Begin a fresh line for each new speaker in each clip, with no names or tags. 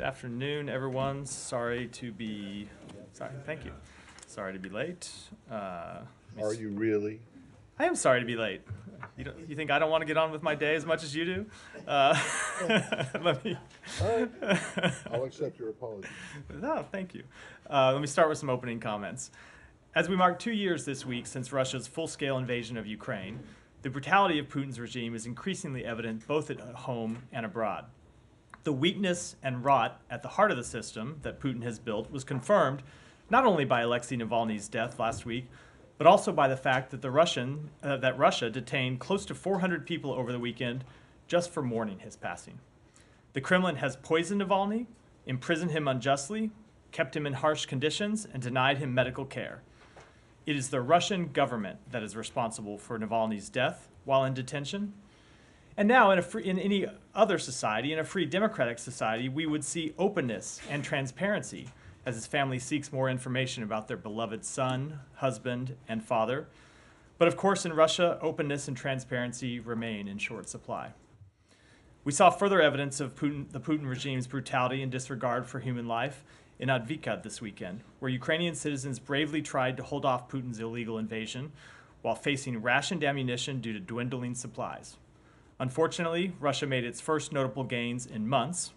afternoon, everyone. Thank you. Sorry to be late.
Are you really?
I am sorry to be late. You think I don't want to get on with my day as much as you do? Let me.
All right. I'll accept your apology.
No, thank you. Let me start with some opening comments. As we mark 2 years this week since Russia's full-scale invasion of Ukraine, the brutality of Putin's regime is increasingly evident both at home and abroad. The weakness and rot at the heart of the system that Putin has built was confirmed not only by Alexei Navalny's death last week, but also by the fact that Russia detained close to 400 people over the weekend just for mourning his passing. The Kremlin has poisoned Navalny, imprisoned him unjustly, kept him in harsh conditions, and denied him medical care. It is the Russian government that is responsible for Navalny's death while in detention. And now, in any other society, in a free democratic society, we would see openness and transparency as his family seeks more information about their beloved son, husband, and father. But of course, in Russia, openness and transparency remain in short supply. We saw further evidence of the Putin regime's brutality and disregard for human life in Advika this weekend, where Ukrainian citizens bravely tried to hold off Putin's illegal invasion while facing rationed ammunition due to dwindling supplies. Unfortunately, Russia made its first notable gains in months.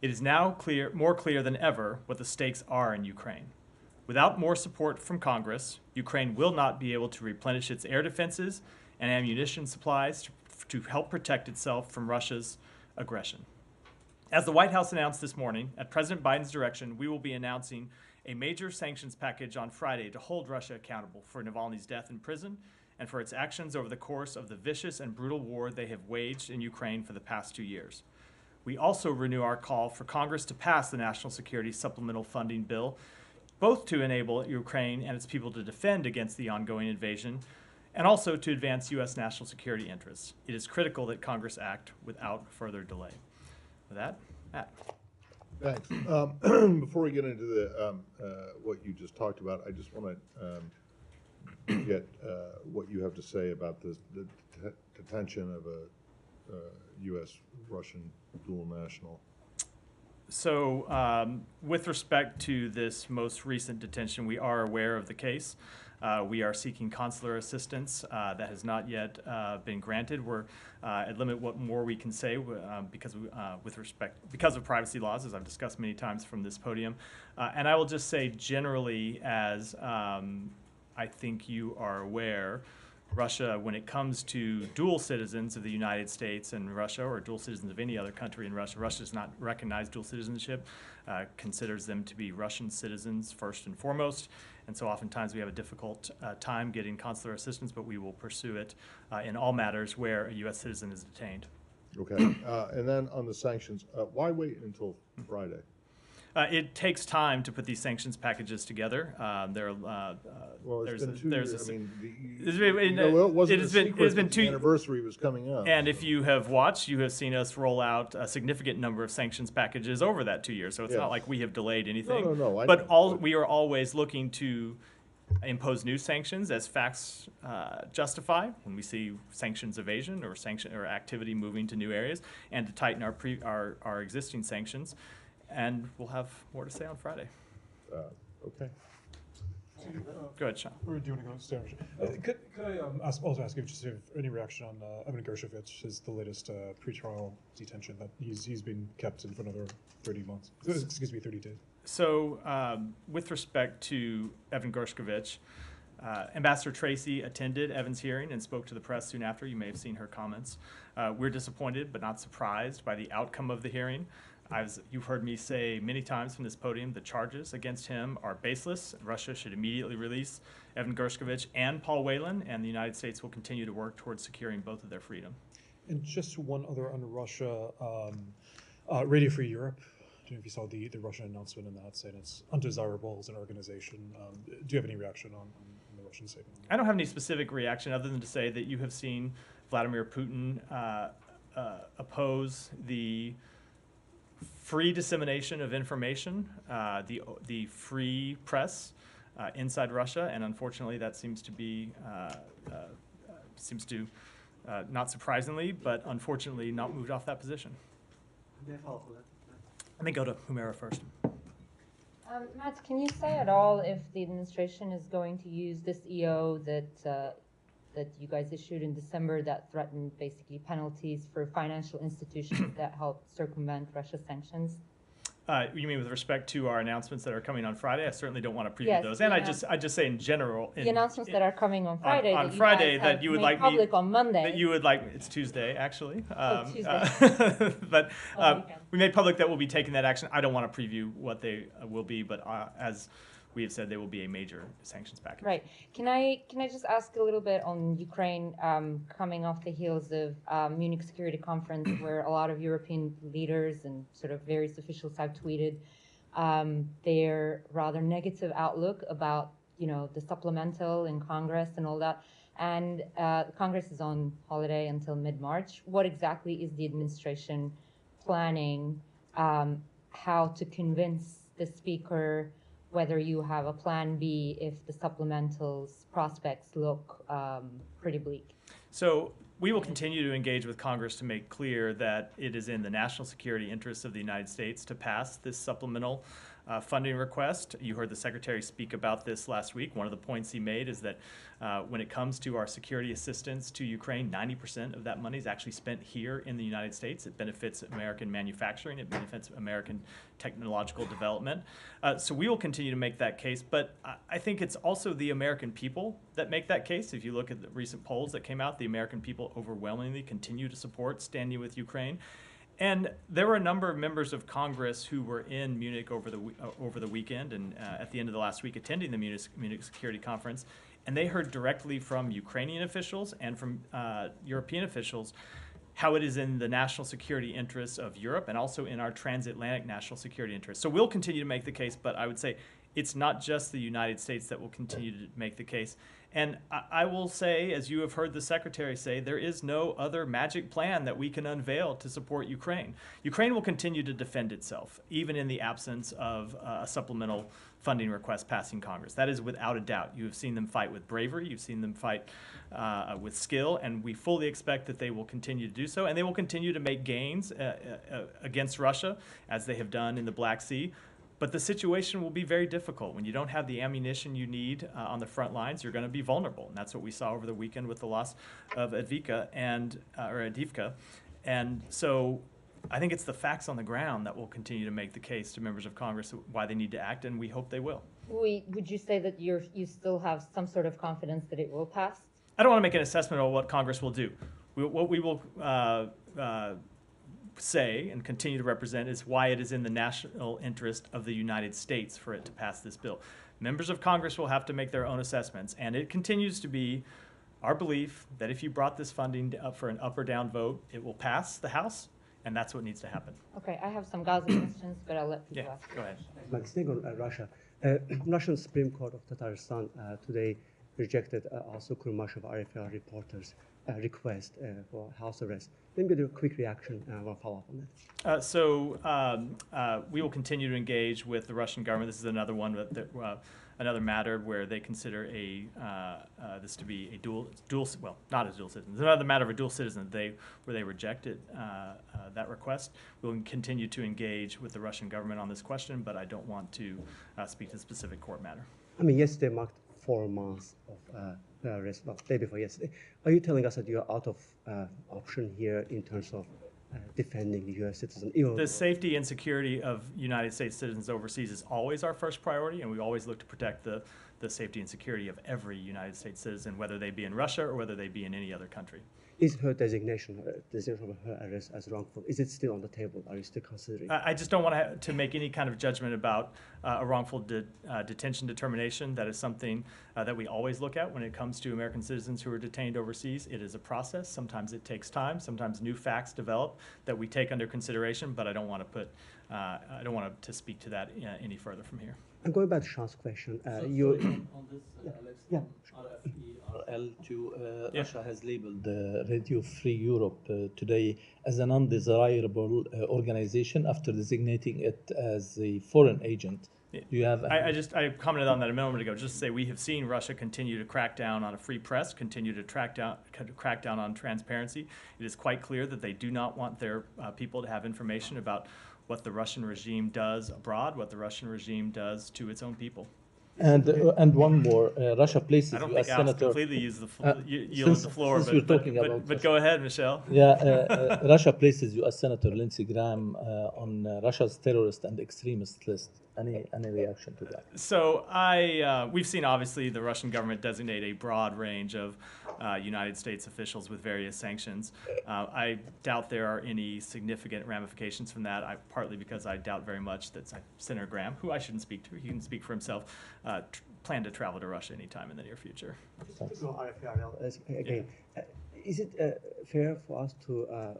It is now more clear than ever what the stakes are in Ukraine. Without more support from Congress, Ukraine will not be able to replenish its air defenses and ammunition supplies to help protect itself from Russia's aggression. As the White House announced this morning, at President Biden's direction, we will be announcing a major sanctions package on Friday to hold Russia accountable for Navalny's death in prison and for its actions over the course of the vicious and brutal war they have waged in Ukraine for the past 2 years. We also renew our call for Congress to pass the National Security Supplemental Funding Bill, both to enable Ukraine and its people to defend against the ongoing invasion, and also to advance U.S. national security interests. It is critical that Congress act without further delay. With that, Matt.
Thanks. Before we get into the what you just talked about, I just want to get what you have to say about the detention of a U.S.-Russian dual national.
So with respect to this most recent detention, we are aware of the case. We are seeking consular assistance that has not yet been granted. We're at limit what more we can say because of privacy laws, as I've discussed many times from this podium. And I will just say generally, as I think you are aware, Russia, when it comes to dual citizens of the United States and Russia, or dual citizens of any other country in Russia, Russia does not recognize dual citizenship, considers them to be Russian citizens first and foremost. And so oftentimes we have a difficult time getting consular assistance, but we will pursue it in all matters where a U.S. citizen is detained.
Okay. And then on the sanctions, why wait until Friday?
It takes time to put these sanctions packages together.
Well, it's been 2 years.
It has been 2
years. Anniversary was coming up.
And if you have watched, you have seen us roll out a significant number of sanctions packages over that 2 years. So it's not like we have delayed anything.
No.
But we are always looking to impose new sanctions as facts justify, when we see sanctions evasion or activity moving to new areas, and to tighten our existing sanctions. And we'll have more to say on Friday.
Okay.
Go ahead, Sean.
Or do you want to go down? Could I also ask if you have any reaction on Evan Gershkovich, the latest pretrial detention that he's been kept in for another 30 days?
So with respect to Evan Gershkovich, Ambassador Tracy attended Evan's hearing and spoke to the press soon after. You may have seen her comments. We're disappointed but not surprised by the outcome of the hearing. You've heard me say many times from this podium, the charges against him are baseless. Russia should immediately release Evan Gershkovich and Paul Whelan, and the United States will continue to work towards securing both of their freedom.
And just one other on Russia, Radio Free Europe. I don't know if you saw the Russian announcement in that, saying it's undesirable as an organization. Do you have any reaction on the Russian statement?
I don't have any specific reaction other than to say that you have seen Vladimir Putin oppose the free dissemination of information, the free press inside Russia, and unfortunately that seems to not surprisingly, but unfortunately not moved off that position. Let me go to Humera first.
Matt, can you say at all if the administration is going to use this EO that you guys issued in December that threatened basically penalties for financial institutions that helped circumvent Russia's sanctions?
You mean with respect to our announcements that are coming on Friday? I certainly don't want to preview
Yes,
those.
the
And I just say in general.
The announcements that are coming on Friday
on
that you
Friday
guys
that
have
you would
made
like me-
public on Monday.
That you would like, it's Tuesday, actually.
Tuesday.
But
Long weekend.
we made public that we'll be taking that action. I don't want to preview what they will be, but as we have said, they will be a major sanctions package.
Right. Can I just ask a little bit on Ukraine, coming off the heels of Munich Security Conference, where a lot of European leaders and sort of various officials have tweeted their rather negative outlook about the supplemental in Congress and all that. And Congress is on holiday until mid-March. What exactly is the administration planning? How to convince the speaker? Whether you have a plan B if the supplementals prospects look pretty bleak.
So we will continue to engage with Congress to make clear that it is in the national security interests of the United States to pass this supplemental funding request. You heard the Secretary speak about this last week. One of the points he made is that when it comes to our security assistance to Ukraine, 90% of that money is actually spent here in the United States. It benefits American manufacturing. It benefits American technological development. So we will continue to make that case. But I think it's also the American people that make that case. If you look at the recent polls that came out, the American people overwhelmingly continue to support standing with Ukraine. And there were a number of members of Congress who were in Munich over the weekend and at the end of the last week attending the Munich Security Conference, and they heard directly from Ukrainian officials and from European officials how it is in the national security interests of Europe and also in our transatlantic national security interests. So we'll continue to make the case, but I would say it's not just the United States that will continue to make the case. And I will say, as you have heard the Secretary say, there is no other magic plan that we can unveil to support Ukraine. Ukraine will continue to defend itself, even in the absence of a supplemental funding request passing Congress. That is without a doubt. You have seen them fight with bravery. You've seen them fight with skill, and we fully expect that they will continue to do so. And they will continue to make gains against Russia, as they have done in the Black Sea. But the situation will be very difficult. When you don't have the ammunition you need on the front lines, you're going to be vulnerable. And that's what we saw over the weekend with the loss of Avdiivka. And so I think it's the facts on the ground that will continue to make the case to members of Congress why they need to act, and we hope they will.
Would you say that you still have some sort of confidence that it will pass?
I don't want to make an assessment of what Congress will do. What we will say and continue to represent is why it is in the national interest of the United States for it to pass this bill. Members of Congress will have to make their own assessments, and it continues to be our belief that if you brought this funding up for an up or down vote, it will pass the House, and that's what needs to happen.
Okay, I have some Gaza questions, but I'll let people ask.
Go ahead.
Staying on Russia, Russian Supreme Court of Tatarstan today rejected also Kurmashov RFR reporters' request for house arrest. Let me get a quick reaction and I will follow up on that.
We will continue to engage with the Russian government. This is another one, another matter where they consider this to be a dual, well, not a dual citizen. It's another matter of a dual citizen where they rejected that request. We'll continue to engage with the Russian government on this question, but I don't want to speak to the specific court matter.
I mean, yesterday marked 4 months of arrest, well, day before yesterday. Are you telling us that you're out of option here in terms of defending the U.S. citizen?
The safety and security of United States citizens overseas is always our first priority, and we always look to protect the safety and security of every United States citizen, whether they be in Russia or whether they be in any other country.
Is her designation of her arrest as wrongful, is it still on the table? Are you still considering?
I just don't want to make any kind of judgment about a wrongful detention determination. That is something that we always look at when it comes to American citizens who are detained overseas. It is a process. Sometimes it takes time. Sometimes new facts develop that we take under consideration. But I don't want to speak to that any further from here.
I'm going back to Sean's question.
On this, Alex,
Yeah.
RFE, Russia has labeled Radio Free Europe today as an undesirable organization after designating it as a foreign agent. Do you have?
I commented on that a moment ago. Just to say we have seen Russia continue to crack down on a free press, continue to crack down on transparency. It is quite clear that they do not want their people to have information about what the Russian regime does abroad, what the Russian regime does to its own people.
And one more, Russia places
I don't
U.S.
think Alex
Senator.
completely yielded the floor,
Since we're talking about
but go ahead, Michelle.
Yeah, Russia places U.S. Senator Lindsey Graham on Russia's terrorist and extremist list. Any reaction to that?
So we've seen obviously the Russian government designate a broad range of United States officials with various sanctions. I doubt there are any significant ramifications from that, partly because I doubt very much that Senator Graham, who I shouldn't speak to, he can speak for himself, plan to travel to Russia anytime in the near future.
So again, is it fair for us to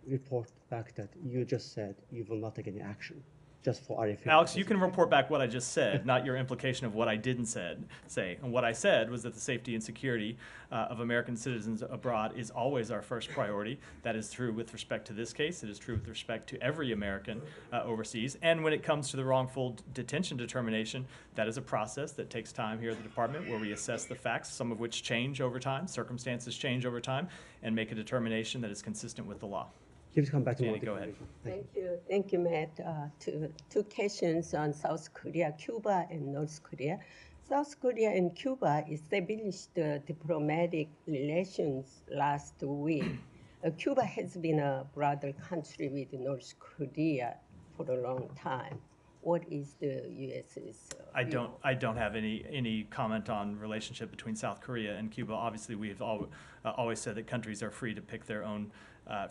report back that you just said you will not take any action? Just for RFA.
Alex, you can report back what I just said, not your implication of what I didn't say. And what I said was that the safety and security of American citizens abroad is always our first priority. That is true with respect to this case. It is true with respect to every American overseas. And when it comes to the wrongful detention determination, that is a process that takes time here at the department where we assess the facts, some of which change over time, circumstances change over time, and make a determination that is consistent with the law.
Please come back to
Danny, go ahead.
Thank you, Matt. Two questions on South Korea, Cuba, and North Korea. South Korea and Cuba established diplomatic relations last week. Cuba has been a brother country with North Korea for a long time. What is the U.S.'s
I don't have any comment on relationship between South Korea and Cuba. Obviously, we have always said that countries are free to pick their own,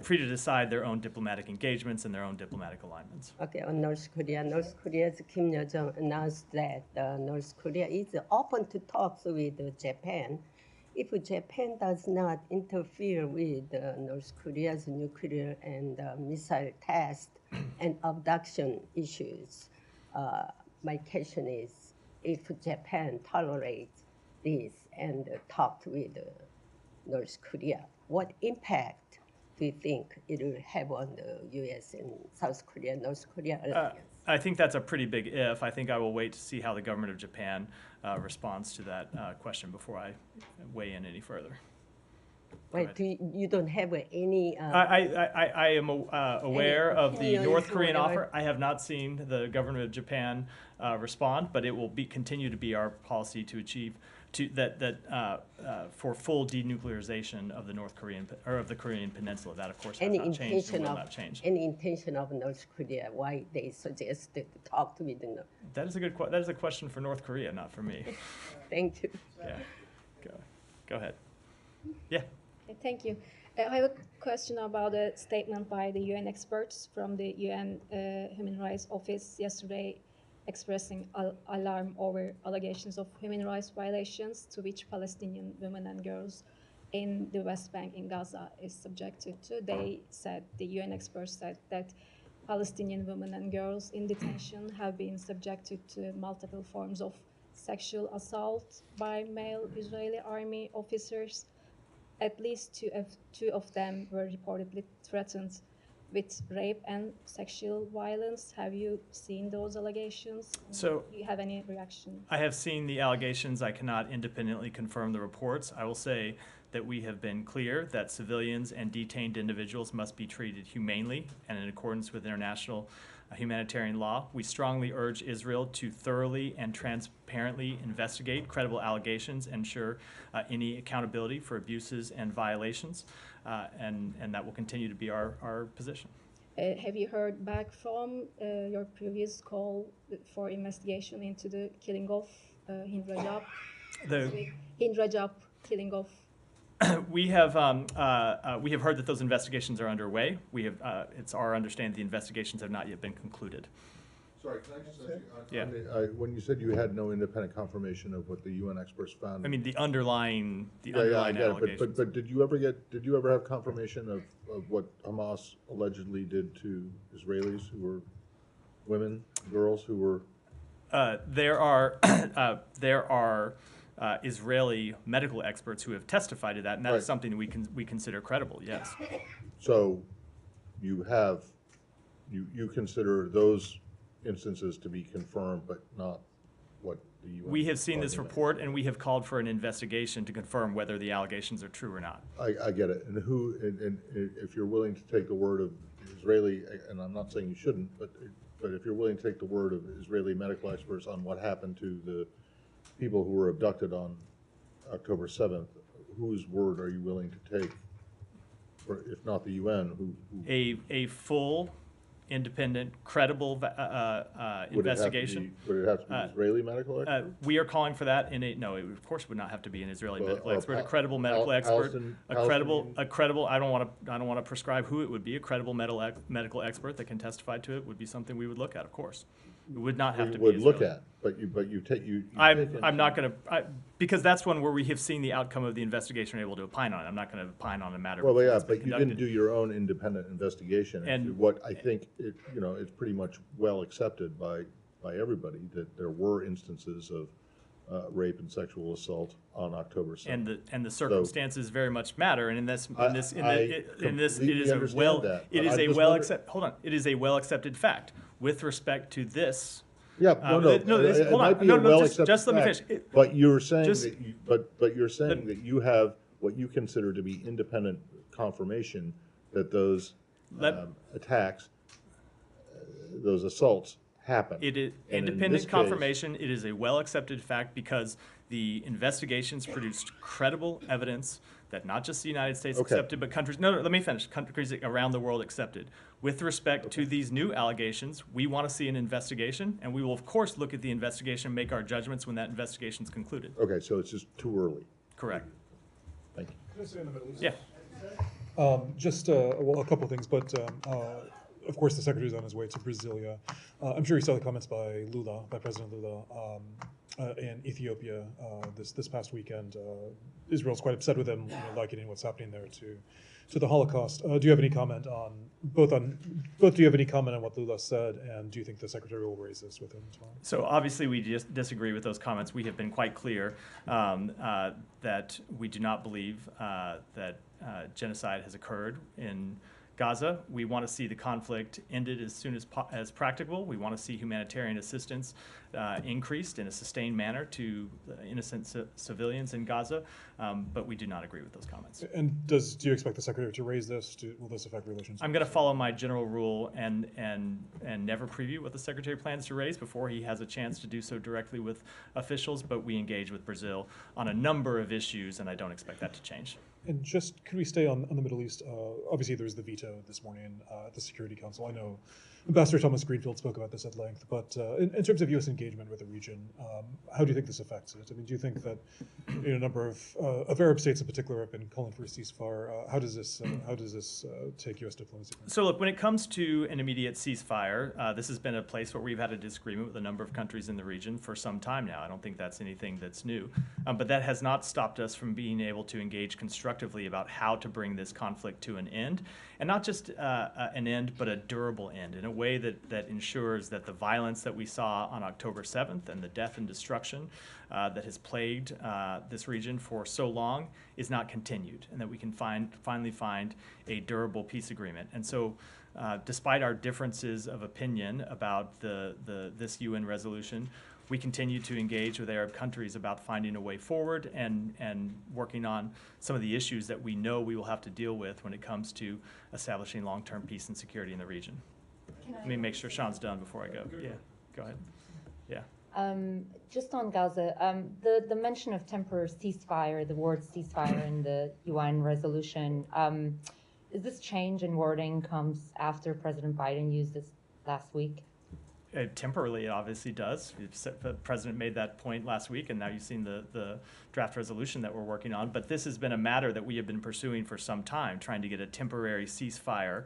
free to decide their own diplomatic engagements and their own diplomatic alignments.
Okay, on North Korea's Kim Yo-jong announced that North Korea is open to talks with Japan if Japan does not interfere with North Korea's nuclear and missile test and abduction issues. My question is, if Japan tolerates this and talked with North Korea, what impact do you think it will have on the U.S. and South Korea, North Korea alliance?
I think that's a pretty big if. I think I will wait to see how the government of Japan responds to that question before I weigh in any further.
Right, you don't have any...
I am aware of the
opinions
North
or
Korean
whatever?
offer. I have not seen the government of Japan respond, but it will continue to be our policy to achieve for full denuclearization of the North Korean or of the Korean Peninsula. That, of course, has not changed and will not change.
Any intention of North Korea, why they suggested to talk with the North?
That is a good. That is a question for North Korea, not for me.
Thank you.
Yeah, go ahead. Yeah.
Okay, thank you. I have a question about a statement by the UN experts from the UN Human Rights Office yesterday expressing alarm over allegations of human rights violations to which Palestinian women and girls in the West Bank in Gaza is subjected to. They said, the UN experts said that Palestinian women and girls in detention have been subjected to multiple forms of sexual assault by male Israeli army officers. At least two of them were reportedly threatened with rape and sexual violence. Have you seen those allegations?
So,
do you have any reaction?
I have seen the allegations. I cannot independently confirm the reports. I will say that we have been clear that civilians and detained individuals must be treated humanely and in accordance with international humanitarian law. We strongly urge Israel to thoroughly and transparently investigate credible allegations, ensure any accountability for abuses and violations, and that will continue to be our position.
Have you heard back from your previous call for investigation into the killing of Hind Rajab? Hind Rajab killing of.
We have heard that those investigations are underway. It's our understanding the investigations have not yet been concluded.
Sorry, can I just ask you?
Yeah.
When you said you had no independent confirmation of what the UN experts found.
I mean the underlying
I get it,
allegations.
but did you ever have confirmation of what Hamas allegedly did to Israelis who were women, girls who were?
There are Israeli medical experts who have testified to that, and that is something that we consider credible. Yes.
So, you consider those instances to be confirmed, but not what UN
We have seen this
argument.
report, and we have called for an investigation to confirm whether the allegations are true or not.
I get it. And if you're willing to take the word of Israeli, and I'm not saying you shouldn't, but if you're willing to take the word of Israeli medical experts on what happened to the people who were abducted on October 7th, whose word are you willing to take? Or if not the UN, who
A full, independent, credible investigation.
Would it have to be Israeli medical expert?
We are calling for that in a, no, it of course would not have to be an Israeli
Well,
medical
or
expert, a
Pal-
credible medical expert,
Palestinian-
a credible, I don't want to prescribe who it would be, a credible medical expert that can testify to it would be something we would look at, of course. It would not have
We
to be
would look
Israeli.
at, but you take.
I'm not going to, because that's one where we have seen the outcome of the investigation and are able to opine on it. I'm not going to opine on a matter.
Well,
before
yeah,
it's been
but you didn't
conducted.
do your own independent investigation
And-
into what I think, it's pretty much well accepted by everybody that there were instances of rape and sexual assault on October 7th.
And the circumstances very much matter. And in this,
I
it is
completely
a
understand
well,
that,
it
but
is
I
a
just
well
wonder-
accept. Hold on, it is a well accepted fact with respect to this.
Yeah, it
hold
might
on.
be
No,
a
no,
well
just
accepted
let me
fact,
finish.
But you're saying
just-
that you're saying that you have what you consider to be independent confirmation that those attacks, those assaults happened.
It is
And in
independent
this case-
confirmation. It is a well accepted fact because the investigations produced credible evidence that not just the United States
Okay.
accepted, but countries, no, let me finish, countries around the world accepted. With respect to these new allegations, we want to see an investigation, and we will, of course, look at the investigation and make our judgments when that investigation is concluded.
Okay, so it's just too early.
Correct.
Thank you.
Can I say in the Middle East?
Yeah.
Just well, a couple of things, but of course the secretary's on his way to Brasilia. I'm sure you saw the comments by President Lula in Ethiopia this past weekend. Israel's quite upset with him, likening what's happening there to the Holocaust. Do you have any comment on both? Do you have any comment on what Lula said, and do you think the secretary will raise this with him tomorrow?
So obviously we just disagree with those comments. We have been quite clear that we do not believe that genocide has occurred in Gaza. We want to see the conflict ended as soon as practicable. We want to see humanitarian assistance increased in a sustained manner to innocent civilians in Gaza, but we do not agree with those comments.
And do you expect the secretary to raise this? Will this affect relations?
I'm going to follow my general rule and never preview what the secretary plans to raise before he has a chance to do so directly with officials, but we engage with Brazil on a number of issues, and I don't expect that to change.
And just, can we stay on the Middle East? Obviously, there was the veto this morning at the Security Council. I know Ambassador Thomas Greenfield spoke about this at length, but in terms of U.S. engagement with the region, how do you think this affects it? I mean, do you think that a number of Arab states in particular have been calling for a ceasefire? How does this take U.S. diplomacy?
So look, when it comes to an immediate ceasefire, this has been a place where we've had a disagreement with a number of countries in the region for some time now. I don't think that's anything that's new, but that has not stopped us from being able to engage constructively about how to bring this conflict to an end, and not just an end, but a durable end in a way that ensures that the violence that we saw on October 7th and the death and destruction that has plagued this region for so long is not continued, and that we can finally find a durable peace agreement. And so despite our differences of opinion about this UN resolution, we continue to engage with Arab countries about finding a way forward and working on some of the issues that we know we will have to deal with when it comes to establishing long-term peace and security in the region. Let me make sure Sean's done before I go. Yeah, go ahead. Yeah.
Just on Gaza, the mention of temporary ceasefire, the word ceasefire in the UN resolution, is this change in wording comes after President Biden used this last week?
Temporarily, it obviously does. The president made that point last week, and now you've seen the draft resolution that we're working on. But this has been a matter that we have been pursuing for some time, trying to get a temporary ceasefire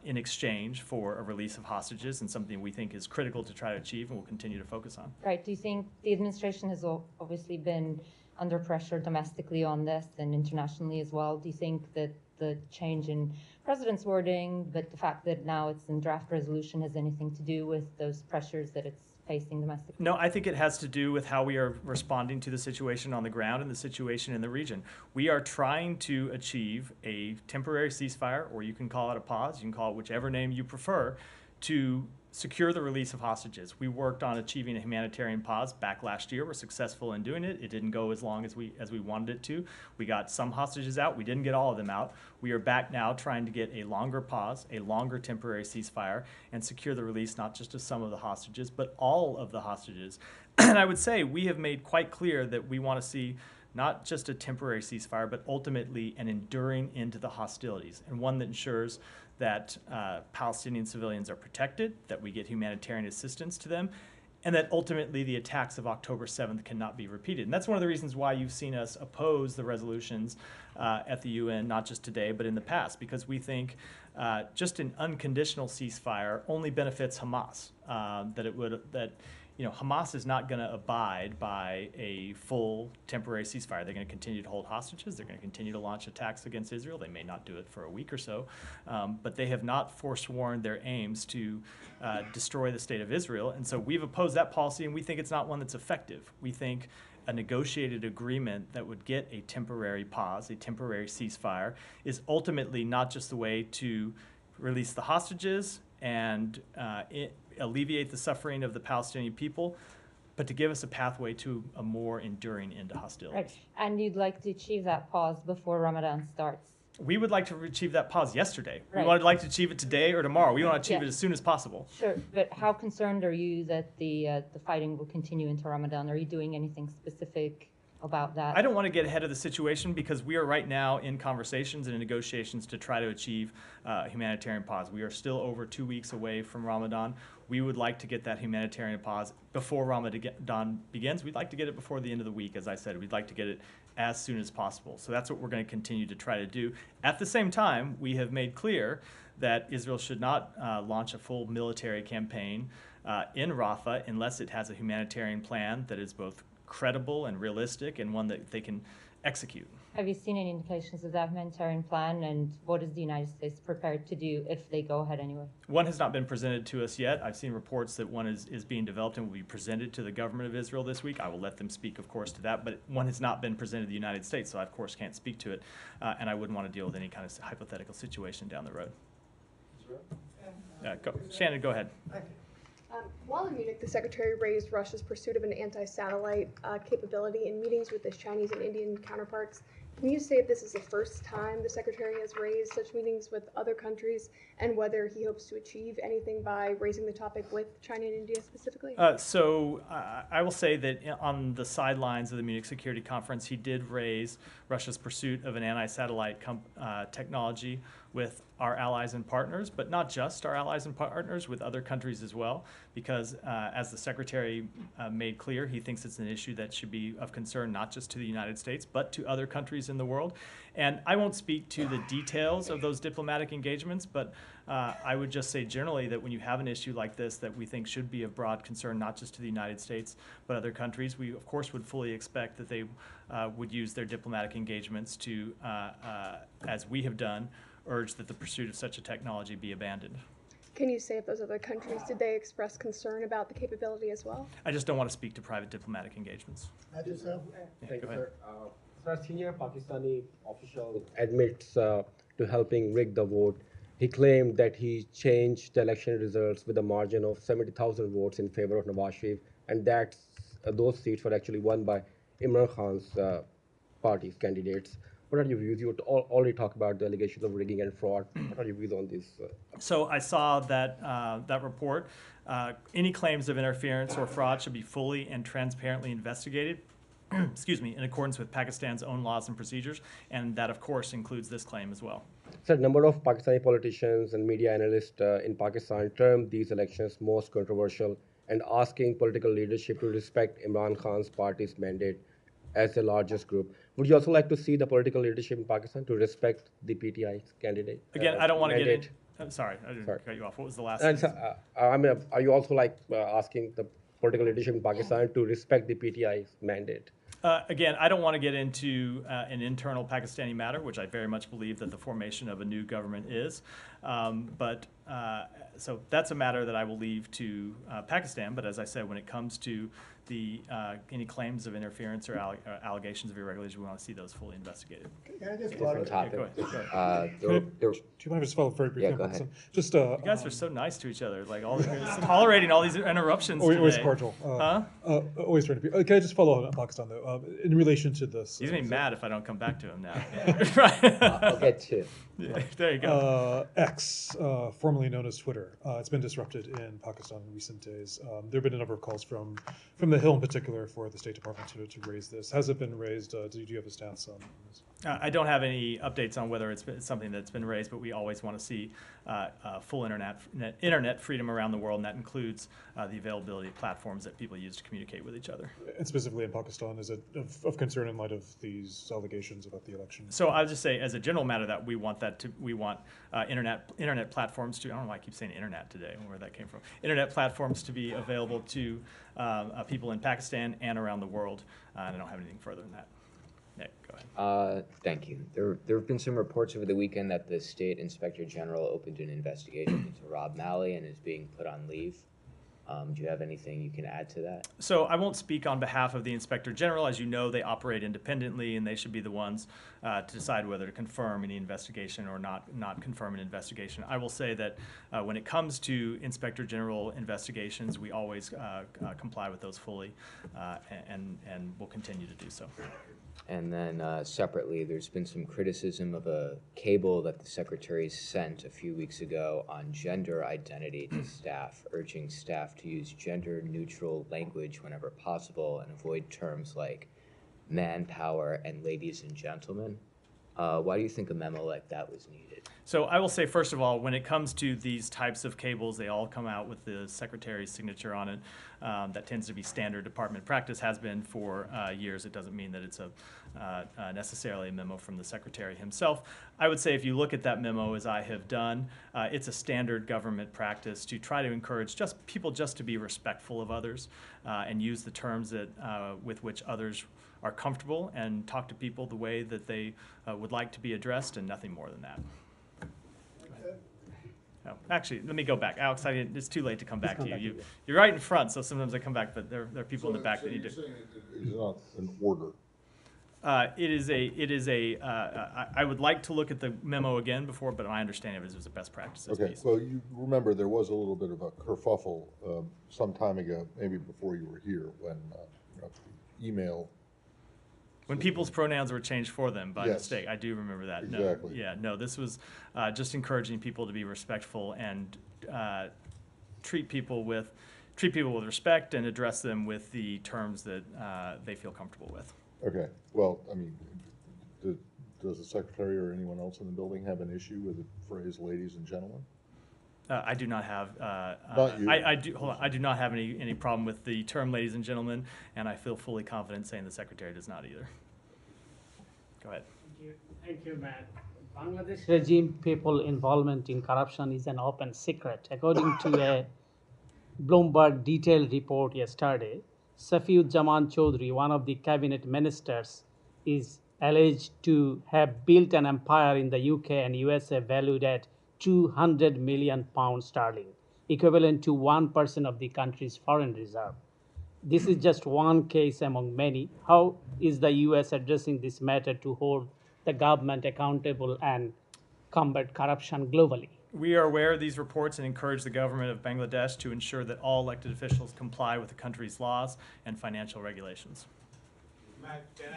in exchange for a release of hostages, and something we think is critical to try to achieve and we'll continue to focus on.
Right. Do you think the administration has obviously been under pressure domestically on this and internationally as well? Do you think that the change in president's wording, but the fact that now it's in draft resolution has anything to do with those pressures that it's facing domestically?
No, I think it has to do with how we are responding to the situation on the ground and the situation in the region. We are trying to achieve a temporary ceasefire, or you can call it a pause, you can call it whichever name you prefer, to secure the release of hostages. We worked on achieving a humanitarian pause back last year. We're successful in doing it. It didn't go as long as we wanted it to. We got some hostages out. We didn't get all of them out. We are back now trying to get a longer pause, a longer temporary ceasefire, and secure the release not just of some of the hostages, but all of the hostages. And I would say we have made quite clear that we want to see not just a temporary ceasefire, but ultimately an enduring end to the hostilities, and one that ensures that Palestinian civilians are protected, that we get humanitarian assistance to them, and that ultimately the attacks of October 7th cannot be repeated. And that's one of the reasons why you've seen us oppose the resolutions at the UN, not just today, but in the past, because we think just an unconditional ceasefire only benefits Hamas, Hamas is not going to abide by a full temporary ceasefire. They're going to continue to hold hostages. They're going to continue to launch attacks against Israel. They may not do it for a week or so, but they have not forsworn their aims to destroy the state of Israel. And so we've opposed that policy, and we think it's not one that's effective. We think a negotiated agreement that would get a temporary pause, a temporary ceasefire, is ultimately not just the way to release the hostages and alleviate the suffering of the Palestinian people, but to give us a pathway to a more enduring end to hostilities.
Right. And you'd like to achieve that pause before Ramadan starts?
We would like to achieve that pause yesterday.
Right.
We would like to achieve it today or tomorrow. We want to achieve
Yeah.
it as soon as possible.
Sure, but how concerned are you that the fighting will continue into Ramadan? Are you doing anything specific about that?
I don't want to get ahead of the situation because we are right now in conversations and in negotiations to try to achieve a humanitarian pause. We are still over 2 weeks away from Ramadan. We would like to get that humanitarian pause before Ramadan begins. We'd like to get it before the end of the week, as I said. We'd like to get it as soon as possible. So that's what we're going to continue to try to do. At the same time, we have made clear that Israel should not launch a full military campaign in Rafah unless it has a humanitarian plan that is both credible and realistic and one that they can execute.
Have you seen any indications of that humanitarian plan, and what is the United States prepared to do if they go ahead anyway?
One has not been presented to us yet. I've seen reports that one is being developed and will be presented to the government of Israel this week. I will let them speak, of course, to that, but one has not been presented to the United States, so I, of course, can't speak to it, and I wouldn't want to deal with any kind of hypothetical situation down the road. Shannon, go ahead.
While in Munich, the Secretary raised Russia's pursuit of an anti-satellite capability in meetings with its Chinese and Indian counterparts. Can you say if this is the first time the Secretary has raised such meetings with other countries, and whether he hopes to achieve anything by raising the topic with China and India specifically?
I will say that on the sidelines of the Munich Security Conference, he did raise Russia's pursuit of an anti-satellite technology with our allies and partners, but not just our allies and partners, with other countries as well, because as the Secretary made clear, he thinks it's an issue that should be of concern not just to the United States, but to other countries in the world. And I won't speak to the details of those diplomatic engagements, but I would just say generally that when you have an issue like this that we think should be of broad concern not just to the United States, but other countries, we of course would fully expect that they would use their diplomatic engagements to, as we have done, urge that the pursuit of such a technology be abandoned.
Can you say if those other countries, did they express concern about the capability as well?
I just don't want to speak to private diplomatic engagements.
I just have.
Thank you,
sir. Sir, senior Pakistani official admits to helping rig the vote. He claimed that he changed the election results with a margin of 70,000 votes in favor of Nawaz Sharif, and that those seats were actually won by Imran Khan's party's candidates. What are your views? You already talked about the allegations of rigging and fraud. What are your views on this?
So I saw that report. Any claims of interference or fraud should be fully and transparently investigated. Excuse me, in accordance with Pakistan's own laws and procedures, and that, of course, includes this claim as well.
Sir, a number of Pakistani politicians and media analysts in Pakistan termed these elections most controversial and asking political leadership to respect Imran Khan's party's mandate as the largest group. Would you also like to see the political leadership in Pakistan to respect the PTI's candidate?
Again, I don't want to get
mandate?
into. I'm sorry, I didn't cut you off. What was the last?
And are you also asking the political leadership in Pakistan to respect the PTI's mandate?
Again, I don't want to get into an internal Pakistani matter, which I very much believe that the formation of a new government is. So that's a matter that I will leave to Pakistan. But as I said, when it comes to any claims of interference or allegations of irregularity. We want to see those fully investigated.
Can I just
Different
Yeah,
topic.
go ahead. Go ahead.
Do you mind if I just follow very briefly
Yeah,
on
go
Pakistan?
ahead.
Just
You guys are so nice to each other, like tolerating all these interruptions
always
today.
cordial.
Huh?
Always trying to be. Can I just follow on Pakistan though? In relation to this,
He's gonna be mad if I don't come back to him now.
I'll get two.
Yeah, there you go.
X, formerly known as Twitter, it's been disrupted in Pakistan in recent days. There have been a number of calls from the Hill in particular for the State Department to raise this. Has it been raised? Do you have a stance on this?
I don't have any updates on whether it's something that's been raised, but we always want to see full internet freedom around the world, and that includes the availability of platforms that people use to communicate with each other.
And specifically in Pakistan, is it of concern in light of these allegations about the election?
So I'll just say, as a general matter, that we want internet platforms to. I don't know why I keep saying internet today. I don't know where that came from. Internet platforms to be available to people in Pakistan and around the world. And I don't have anything further than that. Nick, go ahead.
Thank you. There have been some reports over the weekend that the State Inspector General opened an investigation into Rob Malley and is being put on leave. Do you have anything you can add to that?
So I won't speak on behalf of the Inspector General. As you know, they operate independently, and they should be the ones to decide whether to confirm any investigation or not confirm an investigation. I will say that when it comes to Inspector General investigations, we always comply with those fully, and will continue to do so.
And then separately, there's been some criticism of a cable that the Secretary sent a few weeks ago on gender identity to staff, urging staff to use gender-neutral language whenever possible and avoid terms like manpower and ladies and gentlemen. Why do you think a memo like that was needed?
So I will say, first of all, when it comes to these types of cables, they all come out with the Secretary's signature on it. That tends to be standard department practice, has been for years. It doesn't mean that it's necessarily a memo from the Secretary himself. I would say if you look at that memo, as I have done, it's a standard government practice to try to encourage people to be respectful of others and use the terms that with which others are comfortable, and talk to people the way that they would like to be addressed, and nothing more than that. Oh, actually, let me go back. Alex, it's too late to come back to you. You're right in front, so sometimes I come back, but there are people in the back that need to.
So you're saying it's not an order?
I would like to look at the memo again before, but my understanding of it is it was a best practices
Okay,
piece.
well, you remember there was a little bit of a kerfuffle some time ago, maybe before you were here, when email.
When people's pronouns were changed for them by
Yes.
mistake. I do remember that.
Exactly.
No, this was just encouraging people to be respectful and treat people with respect and address them with the terms that they feel comfortable with.
Okay, well, I mean, does the secretary or anyone else in the building have an issue with the phrase "ladies and gentlemen"?
I do not have.
Not you.
I do not have any problem with the term "ladies and gentlemen," and I feel fully confident saying the Secretary does not either. Go ahead.
Thank you, Matt. Bangladesh regime people involvement in corruption is an open secret. According to a Bloomberg detailed report yesterday, Safiuজ্জামান Chaudhry, one of the cabinet ministers, is alleged to have built an empire in the UK and USA valued at £200 million sterling, equivalent to 1% of the country's foreign reserve. This is just one case among many. How is the US addressing this matter to hold the government accountable and combat corruption globally?
We are aware of these reports and encourage the government of Bangladesh to ensure that all elected officials comply with the country's laws and financial regulations.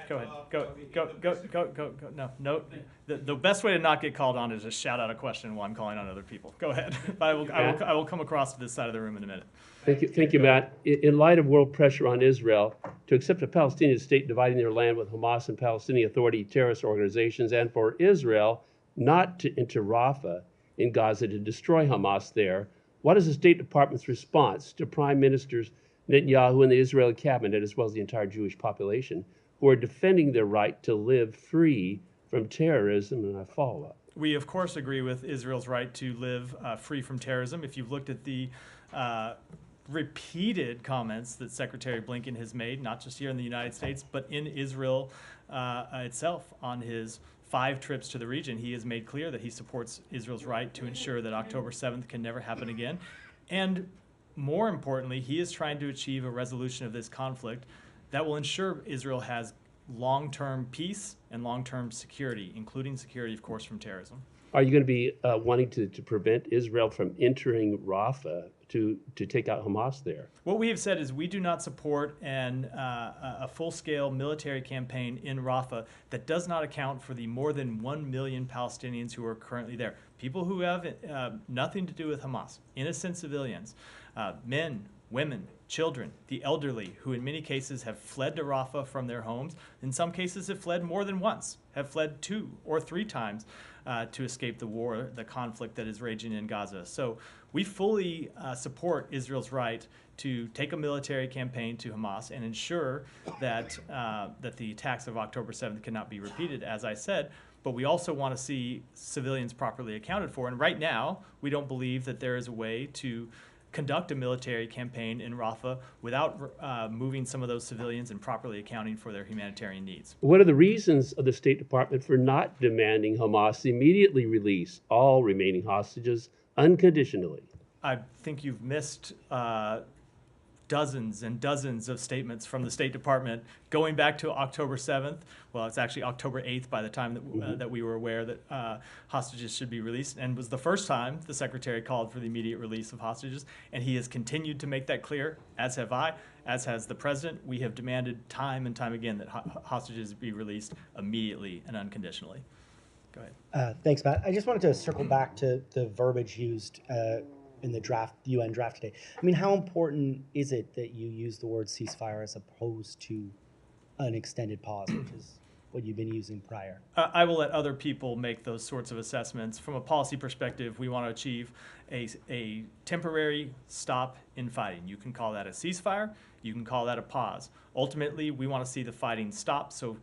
Go ahead. Go. No. The best way to not get called on is just shout out a question while I'm calling on other people. Go ahead. But I will come across to this side of the room in a minute.
Thank you, Matt. In light of world pressure on Israel to accept a Palestinian state dividing their land with Hamas and Palestinian Authority terrorist organizations, and for Israel not to enter Rafah in Gaza to destroy Hamas there, what is the State Department's response to Prime Ministers Netanyahu and the Israeli cabinet, as well as the entire Jewish population, who are defending their right to live free from terrorism? And a follow-up.
We, of course, agree with Israel's right to live free from terrorism. If you've looked at the repeated comments that Secretary Blinken has made, not just here in the United States, but in Israel itself, on his 5 trips to the region, he has made clear that he supports Israel's right to ensure that October 7th can never happen again. And more importantly, he is trying to achieve a resolution of this conflict that will ensure Israel has long-term peace and long-term security, including security, of course, from terrorism.
Are you going to be wanting to prevent Israel from entering Rafah to take out Hamas there?
What we have said is we do not support a full-scale military campaign in Rafah that does not account for the more than 1 million Palestinians who are currently there. People who have nothing to do with Hamas, innocent civilians, men, women, children, the elderly, who in many cases have fled to Rafah from their homes, in some cases have fled more than once, have fled 2 or 3 times to escape the war, the conflict that is raging in Gaza. So we fully support Israel's right to take a military campaign to Hamas and ensure that, that the attacks of October 7th cannot be repeated, as I said. But we also want to see civilians properly accounted for. And right now, we don't believe that there is a way to conduct a military campaign in Rafah without moving some of those civilians and properly accounting for their humanitarian needs.
What are the reasons of the State Department for not demanding Hamas immediately release all remaining hostages unconditionally?
I think you've missed dozens and dozens of statements from the State Department going back to October 7th. Well, it's actually October 8th by the time that, that we were aware that hostages should be released, and was the first time the Secretary called for the immediate release of hostages, and he has continued to make that clear, as have I, as has the President. We have demanded time and time again that hostages be released immediately and unconditionally. Go ahead.
Thanks, Matt. I just wanted to circle back to the verbiage used in the draft, UN draft today. I mean, how important is it that you use the word ceasefire as opposed to an extended pause, which is what you've been using prior?
I will let other people make those sorts of assessments. From a policy perspective, we want to achieve a temporary stop in fighting. You can call that a ceasefire. You can call that a pause. Ultimately, we want to see the fighting stop so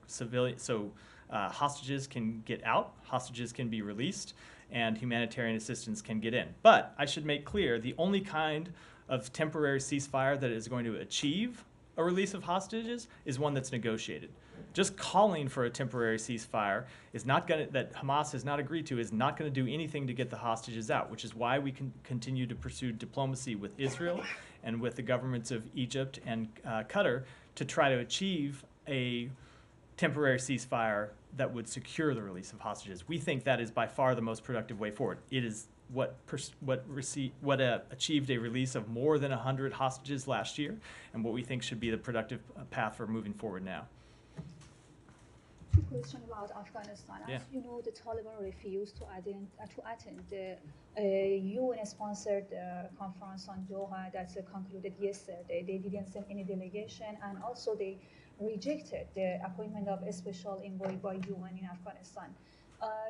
hostages can get out, hostages can be released, and humanitarian assistance can get in. But I should make clear, the only kind of temporary ceasefire that is going to achieve a release of hostages is one that's negotiated. Just calling for a temporary ceasefire is not going to, that Hamas has not agreed to, is not going to do anything to get the hostages out, which is why we can continue to pursue diplomacy with Israel and with the governments of Egypt and Qatar to try to achieve a temporary ceasefire that would secure the release of hostages. We think that is by far the most productive way forward. It is what achieved a release of more than 100 hostages last year, and what we think should be the productive path for moving forward now.
Quick question about Afghanistan.
Yeah.
As you know, the Taliban refused to attend the UN-sponsored conference on Doha that concluded yesterday. They didn't send any delegation, and also they rejected the appointment of a special envoy by UN in Afghanistan.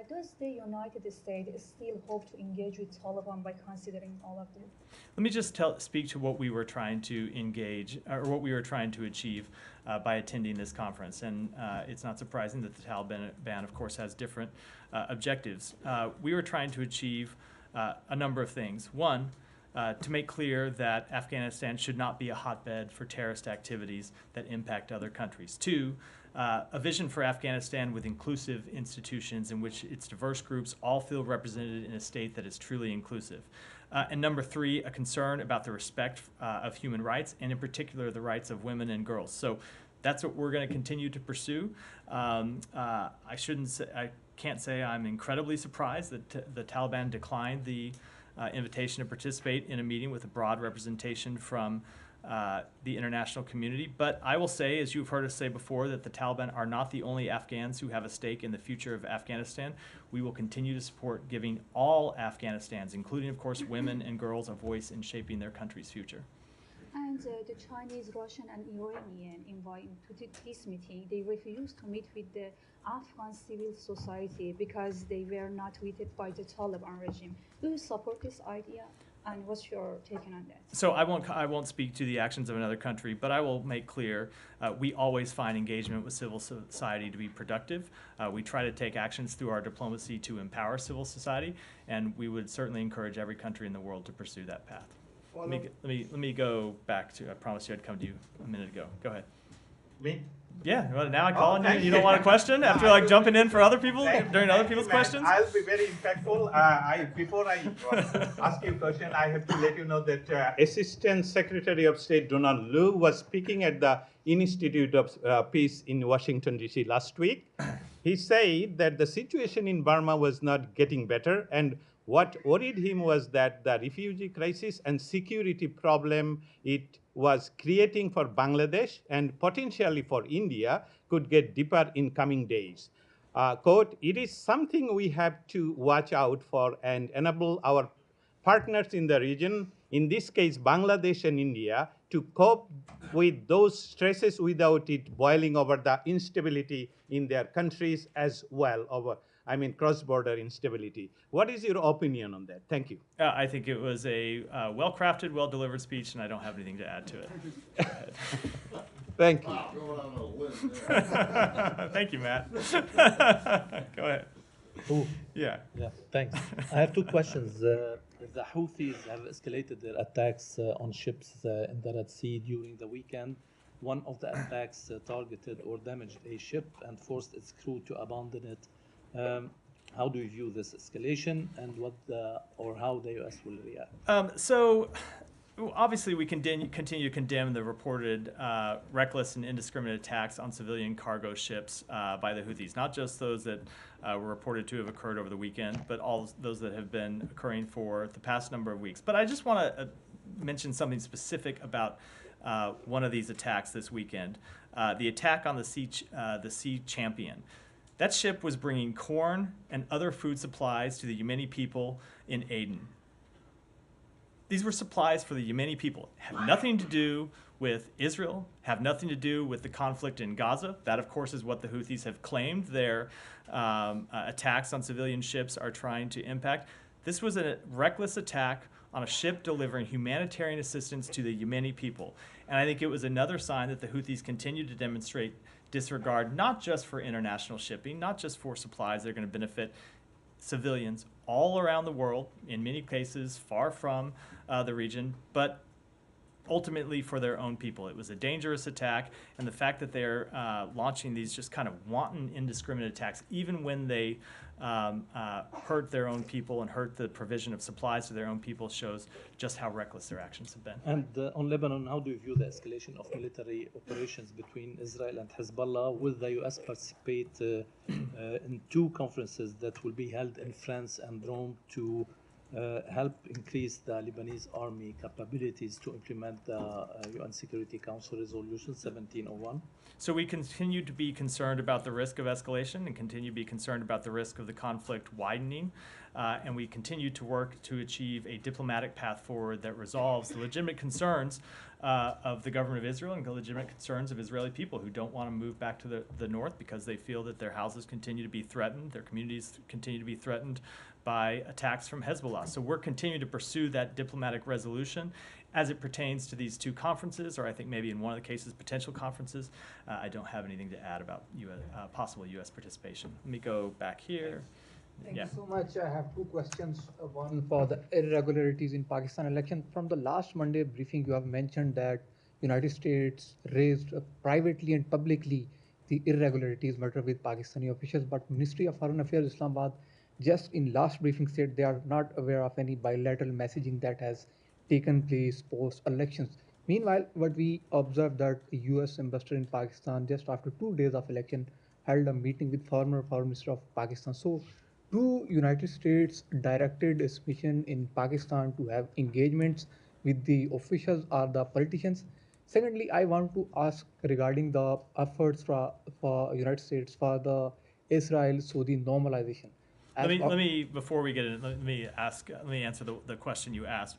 Does the United States still hope to engage with Taliban by considering all of this?
Let me just speak to what we were trying to engage, or what we were trying to achieve by attending this conference. And it's not surprising that the Taliban, of course, has different objectives. We were trying to achieve a number of things. One, to make clear that Afghanistan should not be a hotbed for terrorist activities that impact other countries. Two, a vision for Afghanistan with inclusive institutions in which its diverse groups all feel represented in a state that is truly inclusive. And number three, a concern about the respect of human rights, and in particular the rights of women and girls. So that's what we're going to continue to pursue. I can't say I'm incredibly surprised that the Taliban declined the invitation to participate in a meeting with a broad representation from the international community. But I will say, as you've heard us say before, that the Taliban are not the only Afghans who have a stake in the future of Afghanistan. We will continue to support giving all Afghanistans, including, of course, women and girls, a voice in shaping their country's future.
And the Chinese, Russian, and Iranian invited to this meeting, they refused to meet with the Afghan civil society because they were not tweeted by the Taliban regime. Do you support this idea? And what's your take on that?
So I won't speak to the actions of another country, but I will make clear we always find engagement with civil society to be productive. We try to take actions through our diplomacy to empower civil society, and we would certainly encourage every country in the world to pursue that path. Let me go back to, I promised you I'd come to you a minute ago. Go ahead.
Me?
Yeah, well, now I call on you. You don't want a question after like jumping in for other people during other people's questions?
I'll be very impactful. Before I ask you a question, I have to let you know that Assistant Secretary of State Donald Lu was speaking at the Institute of Peace in Washington, D.C. last week. He said that the situation in Burma was not getting better, and what worried him was that the refugee crisis and security problem it was creating for Bangladesh and potentially for India could get deeper in coming days. Quote, it is something we have to watch out for and enable our partners in the region, in this case Bangladesh and India, to cope with those stresses without it boiling over the instability in their countries as well, cross-border instability. What is your opinion on that? Thank you.
I think it was a well-crafted, well-delivered speech, and I don't have anything to add to it.
Thank you.
Thank you, Matt. Go ahead.
Ooh.
Yeah.
Yeah, thanks. I have two questions. The Houthis have escalated their attacks on ships in the Red Sea during the weekend. One of the attacks targeted or damaged a ship and forced its crew to abandon it. How do you view this escalation, and how the U.S. will react?
So, obviously, we continue to condemn the reported reckless and indiscriminate attacks on civilian cargo ships by the Houthis, not just those that were reported to have occurred over the weekend, but all those that have been occurring for the past number of weeks. But I just want to mention something specific about one of these attacks this weekend, the attack on the Sea Champion. That ship was bringing corn and other food supplies to the Yemeni people in Aden. These were supplies for the Yemeni people. Have nothing to do with Israel, have nothing to do with the conflict in Gaza. That, of course, is what the Houthis have claimed their attacks on civilian ships are trying to impact. This was a reckless attack on a ship delivering humanitarian assistance to the Yemeni people. And I think it was another sign that the Houthis continue to demonstrate disregard, not just for international shipping, not just for supplies that are going to benefit civilians all around the world, in many cases far from the region, but ultimately for their own people. It was a dangerous attack, and the fact that they're launching these just kind of wanton, indiscriminate attacks, even when they hurt their own people and hurt the provision of supplies to their own people, shows just how reckless their actions have been.
And on Lebanon, how do you view the escalation of military operations between Israel and Hezbollah? Will the U.S. participate in two conferences that will be held in France and Rome to help increase the Lebanese army capabilities to implement the UN Security Council Resolution 1701?
So we continue to be concerned about the risk of escalation and continue to be concerned about the risk of the conflict widening. And we continue to work to achieve a diplomatic path forward that resolves the legitimate concerns of the government of Israel and the legitimate concerns of Israeli people who don't want to move back to the north because they feel that their houses continue to be threatened, their communities continue to be threatened by attacks from Hezbollah. So we're continuing to pursue that diplomatic resolution as it pertains to these two conferences, or I think maybe in one of the cases, potential conferences. I don't have anything to add about possible U.S. participation. Let me go back here.
Thank you so much. I have two questions. One for the irregularities in Pakistan election. From the last Monday briefing, you have mentioned that United States raised privately and publicly the irregularities matter with Pakistani officials, but Ministry of Foreign Affairs Islamabad just in last briefing said they are not aware of any bilateral messaging that has taken place post elections. Meanwhile, what we observed that the U.S. ambassador in Pakistan just after 2 days of election held a meeting with former Foreign Minister of Pakistan. So, do United States directed its mission in Pakistan to have engagements with the officials or the politicians? Secondly, I want to ask regarding the efforts for United States for the Israel-Saudi normalization.
Let me before we get in, let me answer the question you asked,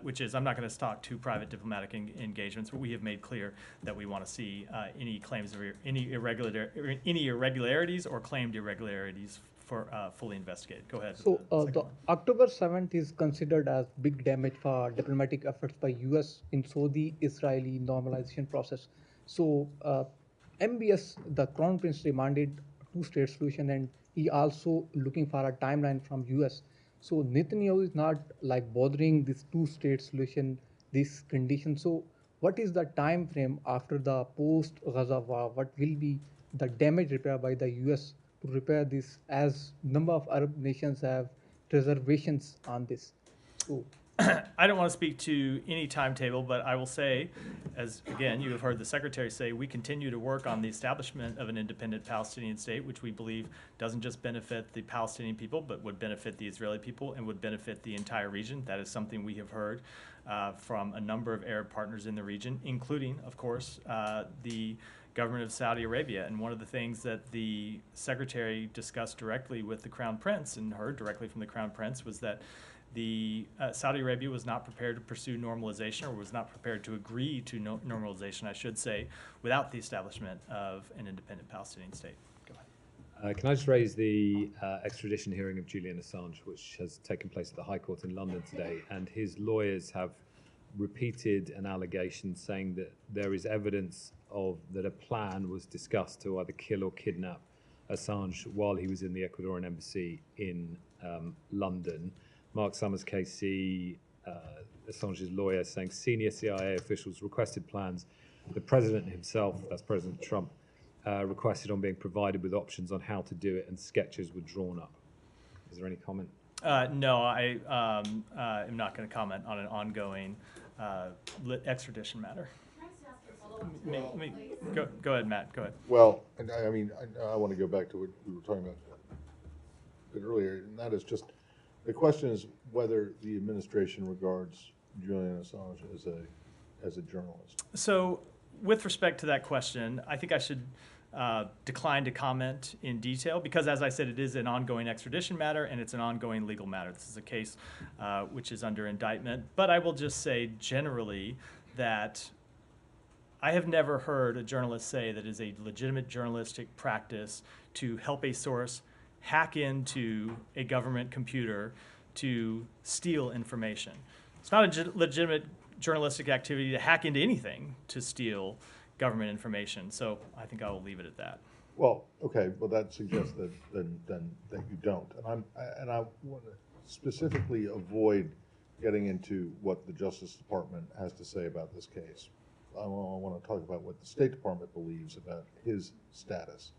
which is I'm not going to talk to private diplomatic engagements, but we have made clear that we want to see any claims of any irregularities or claimed irregularities for fully investigated. Go ahead.
So the October 7th is considered as big damage for diplomatic efforts by U.S. in Saudi-Israeli normalization process. So MBS, the Crown Prince, demanded a two-state solution, and he also looking for a timeline from US. So Netanyahu is not like bothering this two-state solution, this condition. So what is the time frame after the post-Gaza war? What will be the damage repair by the US to repair this, as number of Arab nations have reservations on this? So,
I don't want to speak to any timetable, but I will say, as again, you have heard the Secretary say, we continue to work on the establishment of an independent Palestinian state, which we believe doesn't just benefit the Palestinian people, but would benefit the Israeli people and would benefit the entire region. That is something we have heard from a number of Arab partners in the region, including, of course, the government of Saudi Arabia. And one of the things that the Secretary discussed directly with the Crown Prince and heard directly from the Crown Prince was that Saudi Arabia was not prepared to pursue normalization, or was not prepared to agree to normalization, I should say, without the establishment of an independent Palestinian state. Go ahead.
Can I just raise the extradition hearing of Julian Assange, which has taken place at the High Court in London today, and his lawyers have repeated an allegation saying that there is evidence that a plan was discussed to either kill or kidnap Assange while he was in the Ecuadorian embassy in London. Mark Summers, KC, Assange's lawyer, saying senior CIA officials requested plans. The president himself, that's President Trump, requested on being provided with options on how to do it, and sketches were drawn up. Is there any comment?
No, I am not going to comment on an ongoing extradition matter. Go ahead, Matt. Go ahead.
Well, and I mean, I want to go back to what we were talking about a bit earlier, and that is just, the question is whether the administration regards Julian Assange as a journalist.
So, with respect to that question, I think I should decline to comment in detail because, as I said, it is an ongoing extradition matter and it's an ongoing legal matter. This is a case which is under indictment. But I will just say generally that I have never heard a journalist say that it is a legitimate journalistic practice to help a source hack into a government computer to steal information. It's not a legitimate journalistic activity to hack into anything to steal government information. So I think I will leave it at that.
Well, okay, well that suggests that that you don't, and I want to specifically avoid getting into what the Justice Department has to say about this case. I want to talk about what the State Department believes about his status,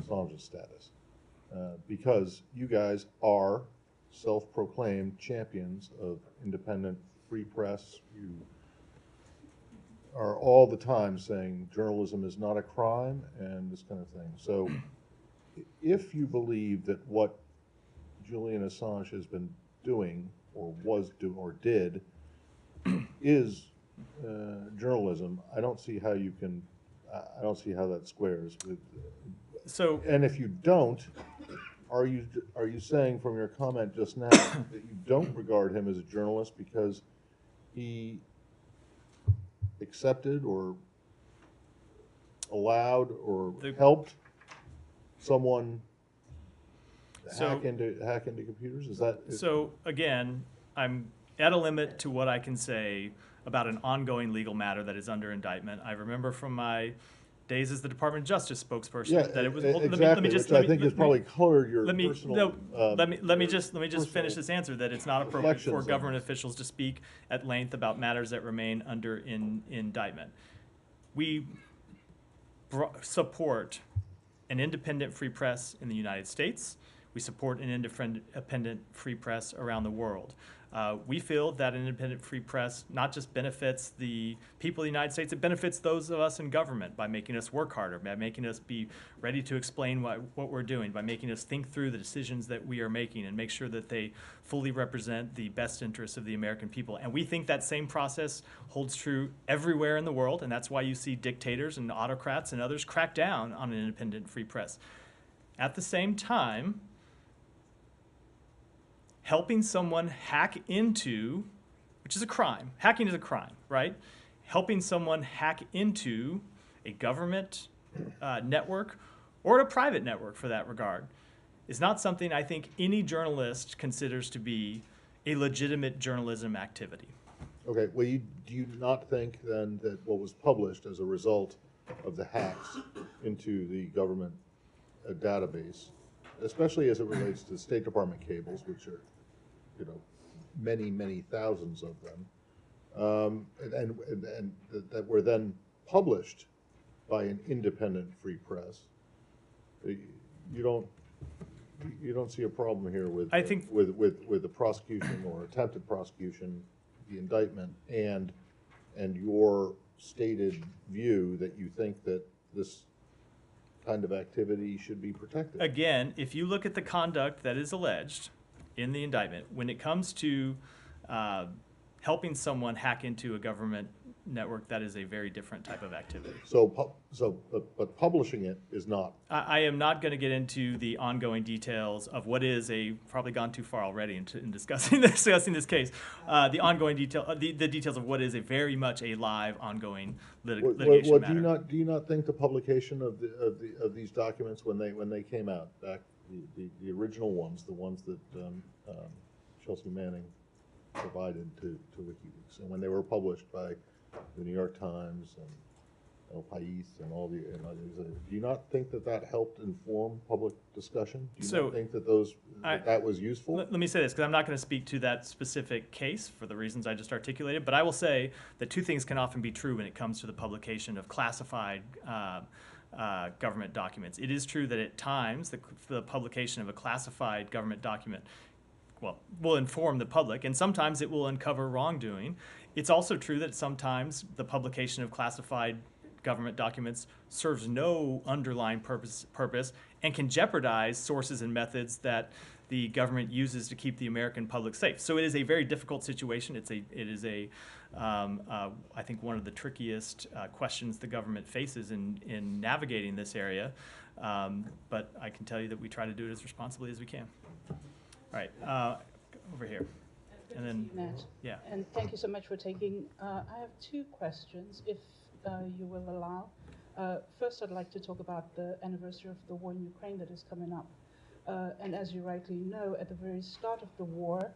Assange's status. Because you guys are self-proclaimed champions of independent free press. You are all the time saying journalism is not a crime and this kind of thing. So if you believe that what Julian Assange has been doing or was doing or did is journalism, I don't see how you can, I don't see how that squares with.
So,
and if you don't, are you saying from your comment just now that you don't regard him as a journalist because he accepted or allowed or helped someone hack into computers? Is that
so? Again, I'm at a limit to what I can say about an ongoing legal matter that is under indictment. I remember from my days as the Department of Justice spokesperson that it was
exactly. Let me just, which I think has probably colored your personal.
Let me just finish this answer. That it's not appropriate for government officials to speak at length about matters that remain under indictment. We support an independent free press in the United States. We support an independent free press around the world. We feel that an independent free press not just benefits the people of the United States, it benefits those of us in government by making us work harder, by making us be ready to explain what we're doing, by making us think through the decisions that we are making and make sure that they fully represent the best interests of the American people. And we think that same process holds true everywhere in the world, and that's why you see dictators and autocrats and others crack down on an independent free press. At the same time, helping someone hack into, which is a crime. Hacking is a crime, right? Helping someone hack into a government network or a private network for that regard is not something I think any journalist considers to be a legitimate journalism activity.
Okay, well, do you not think then that what was published as a result of the hacks into the government database, especially as it relates to State Department cables, which are, many, many thousands of them, and that were then published by an independent free press, you don't see a problem here with
I think
with the prosecution or attempted prosecution, the indictment, and your stated view that you think that this kind of activity should be protected.
Again, if you look at the conduct that is alleged in the indictment, when it comes to helping someone hack into a government network, that is a very different type of activity.
But publishing it is not.
I am not going to get into the ongoing details of what is probably gone too far already in discussing this case. The ongoing the details of what is very much a live, ongoing litigation matter.
Do you not think the publication of these documents when they came out back, the original ones, the ones that Chelsea Manning provided to WikiLeaks, and when they were published by the New York Times and El País and all the, do you not think that helped inform public discussion? Do you not think that that was useful?
Let me say this, because I'm not going to speak to that specific case for the reasons I just articulated, but I will say that two things can often be true when it comes to the publication of classified government documents. It is true that at times the publication of a classified government document will inform the public, and sometimes it will uncover wrongdoing. It's also true that sometimes the publication of classified government documents serves no underlying purpose and can jeopardize sources and methods that the government uses to keep the American public safe. So it is a very difficult situation. It is I think one of the trickiest questions the government faces in navigating this area. But I can tell you that we try to do it as responsibly as we can. All right, over here. And then,
Matt.
Yeah.
And thank you so much for taking. I have two questions, if you will allow. First, I'd like to talk about the anniversary of the war in Ukraine that is coming up. And as you rightly know, at the very start of the war,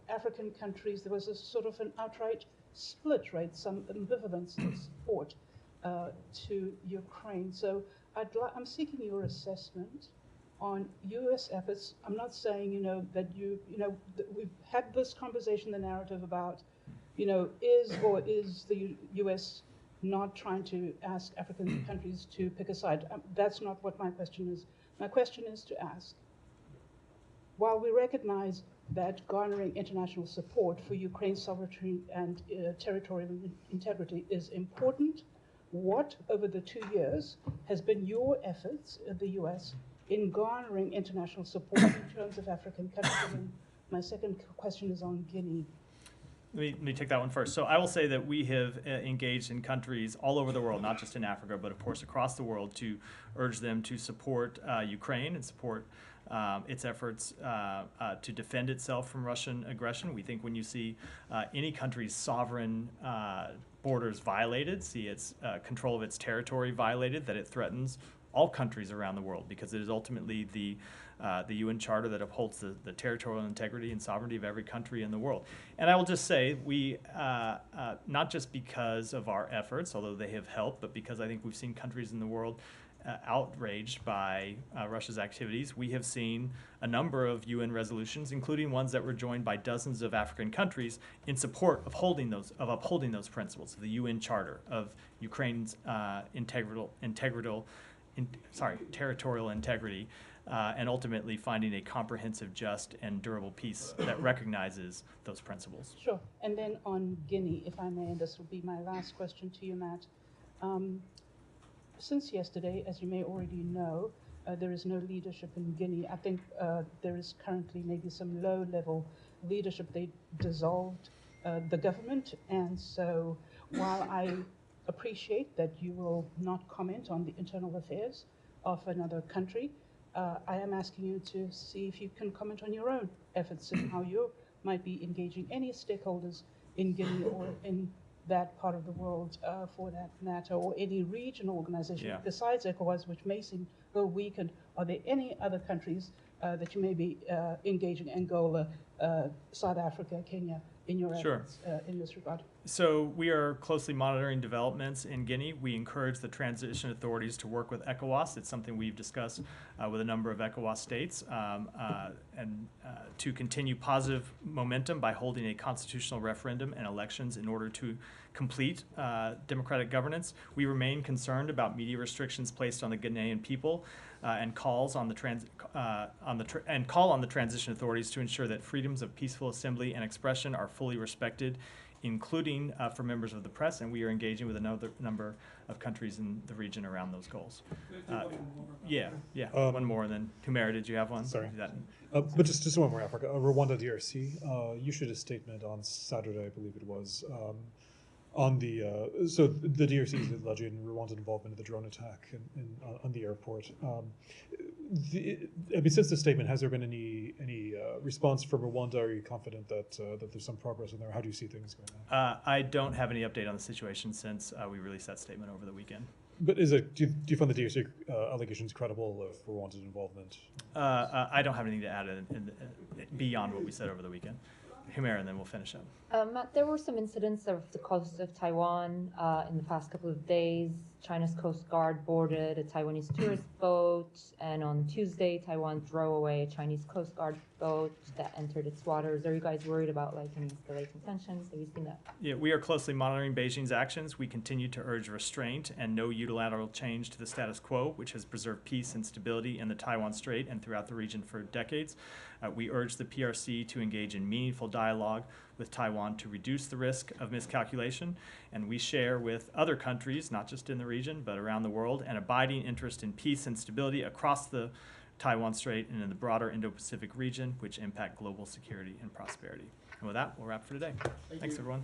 African countries, there was a sort of an outright split, right? Some ambivalence in support to Ukraine. So I'm seeking your assessment on U.S. efforts. I'm not saying, that we've had this conversation, the narrative about, is the U.S. not trying to ask African countries to pick a side? That's not what my question is. My question is to ask, while we recognize that garnering international support for Ukraine's sovereignty and territorial integrity is important, what, over the 2 years, has been your efforts at the U.S. in garnering international support in terms of African countries? And my second question is on Guinea.
Let me take that one first. So I will say that we have engaged in countries all over the world, not just in Africa, but of course across the world, to urge them to support Ukraine and support its efforts to defend itself from Russian aggression. We think when you see any country's sovereign borders violated, see its control of its territory violated, that it threatens all countries around the world, because it is ultimately the UN Charter that upholds the territorial integrity and sovereignty of every country in the world. And I will just say, we, not just because of our efforts, although they have helped, but because I think we've seen countries in the world outraged by Russia's activities. We have seen a number of UN resolutions, including ones that were joined by dozens of African countries, in support of upholding those principles of the UN Charter, of Ukraine's territorial integrity, and ultimately finding a comprehensive, just, and durable peace that recognizes those principles.
Sure. And then on Guinea, if I may, and this will be my last question to you, Matt. Since yesterday, as you may already know, there is no leadership in Guinea. I think there is currently maybe some low-level leadership. They dissolved the government, and so while I appreciate that you will not comment on the internal affairs of another country, I am asking you to see if you can comment on your own efforts and how you might be engaging any stakeholders in Guinea or in that part of the world, for that matter, or any regional organization besides ECOWAS, which may seem a little weakened. Are there any other countries that you may be engaging? Angola, South Africa, Kenya, in your
Sure.
efforts in this regard?
So we are closely monitoring developments in Guinea. We encourage the transition authorities to work with ECOWAS. It's something we've discussed with a number of ECOWAS states, and to continue positive momentum by holding a constitutional referendum and elections in order to complete democratic governance. We remain concerned about media restrictions placed on the Ghanaian people, and call on the transition authorities to ensure that freedoms of peaceful assembly and expression are fully respected, including for members of the press, and we are engaging with another number of countries in the region around those goals. Yeah, one more, and then Humera, did you have one?
Sorry.
Do that.
But just one more, Africa. Rwanda DRC, you issued a statement on Saturday, I believe it was, on the, so the DRC is alleging Rwandan involvement in the drone attack on the airport. I mean, since the statement, has there been any response from Rwanda? Are you confident that that there's some progress in there? How do you see things going on?
I don't have any update on the situation since we released that statement over the weekend.
But is it? Do you find the DRC allegations credible of Rwanda's involvement?
I don't have anything to add beyond what we said over the weekend. Humera, and then we'll finish up.
Matt, there were some incidents of the coast of Taiwan in the past couple of days. China's Coast Guard boarded a Taiwanese tourist boat, and on Tuesday, Taiwan drove away a Chinese Coast Guard boat that entered its waters. Are you guys worried about like any escalating tensions? Have you seen that?
Yeah, we are closely monitoring Beijing's actions. We continue to urge restraint and no unilateral change to the status quo, which has preserved peace and stability in the Taiwan Strait and throughout the region for decades. We urge the PRC to engage in meaningful dialogue with Taiwan to reduce the risk of miscalculation, and we share with other countries, not just in the region, but around the world, an abiding interest in peace and stability across the Taiwan Strait and in the broader Indo-Pacific region, which impact global security and prosperity. And with that, we'll wrap for today. Thanks, everyone.